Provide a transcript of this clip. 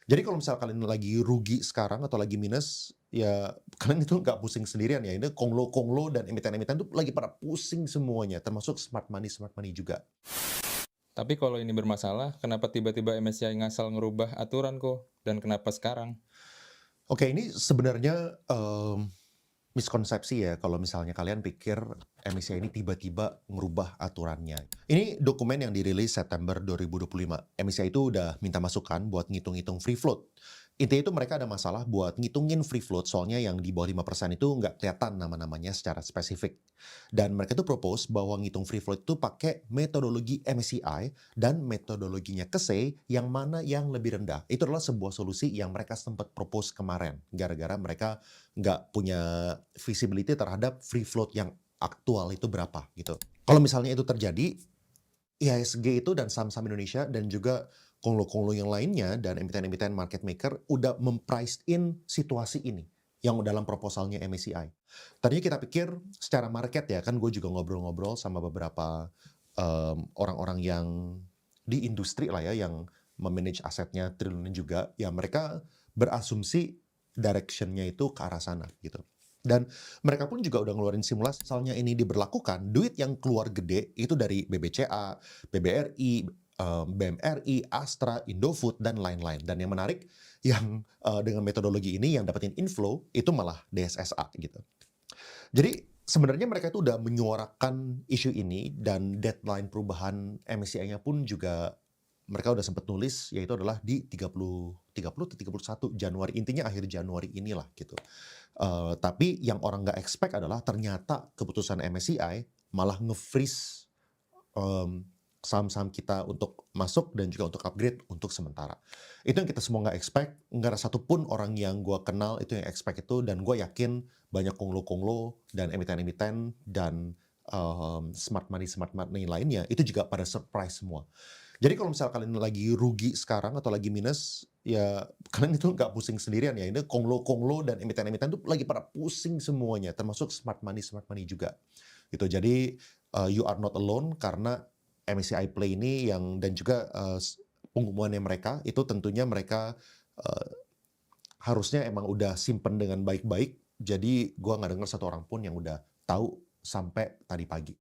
Jadi kalau misal kalian lagi rugi sekarang atau lagi minus, ya kalian itu nggak pusing sendirian ya, ini konglo-konglo dan emiten-emiten tuh lagi pada pusing semuanya, termasuk smart money juga. Tapi kalau ini bermasalah, kenapa tiba-tiba MSCI ngasal ngerubah aturan kok? Dan kenapa sekarang? Oke, ini sebenarnya, miskonsepsi ya kalau misalnya kalian pikir MSCI ini tiba-tiba ngerubah aturannya. Ini dokumen yang dirilis September 2025. MSCI itu udah minta masukan buat ngitung-ngitung free float. Intinya itu mereka ada masalah buat ngitungin free float, soalnya yang di bawah 5% itu nggak kelihatan nama-namanya secara spesifik. Dan mereka tuh propose bahwa ngitung free float itu pakai metodologi MSCI dan metodologinya Kesey yang mana yang lebih rendah. Itu adalah sebuah solusi yang mereka sempat propose kemarin, gara-gara mereka nggak punya visibility terhadap free float yang aktual itu berapa gitu. Kalau misalnya itu terjadi, IHSG itu dan saham-saham Indonesia dan juga konglo-konglo yang lainnya dan emiten-emiten market maker udah mempriced in situasi ini yang dalam proposalnya MSCI. Tadinya kita pikir secara market ya, kan gue juga ngobrol-ngobrol sama beberapa orang-orang yang di industri lah ya, yang memanage asetnya triliunan juga, ya mereka berasumsi direction-nya itu ke arah sana gitu. Dan mereka pun juga udah ngeluarin simulasi, misalnya ini diberlakukan, duit yang keluar gede itu dari BBCA, BBRI, BMRI, Astra, Indofood, dan lain-lain. Dan yang menarik, yang dengan metodologi ini yang dapetin inflow itu malah DSSA gitu. Jadi sebenarnya mereka itu udah menyuarakan isu ini dan deadline perubahan MSCI-nya pun juga mereka udah sempat nulis, yaitu adalah di 30 atau 31 Januari, intinya akhir Januari inilah gitu. Tapi yang orang nggak expect adalah ternyata keputusan MSCI malah nge-freeze, mmm, saham-saham kita untuk masuk dan juga untuk upgrade untuk sementara. Itu yang kita semua nggak expect, nggak ada satupun orang yang gua kenal itu yang expect itu, dan gue yakin banyak konglo-konglo dan emiten-emiten dan, smart money lainnya itu juga pada surprise semua. Jadi kalau misal kalian lagi rugi sekarang atau lagi minus, ya kalian itu nggak pusing sendirian ya, ini konglo-konglo dan emiten-emiten tuh lagi pada pusing semuanya, termasuk smart money juga, gitu. Jadi, you are not alone karena MSCI Play ini yang dan juga, pengumumannya mereka, itu tentunya mereka, eee, harusnya emang udah simpen dengan baik-baik, jadi gua nggak dengar satu orang pun yang udah tahu sampai tadi pagi.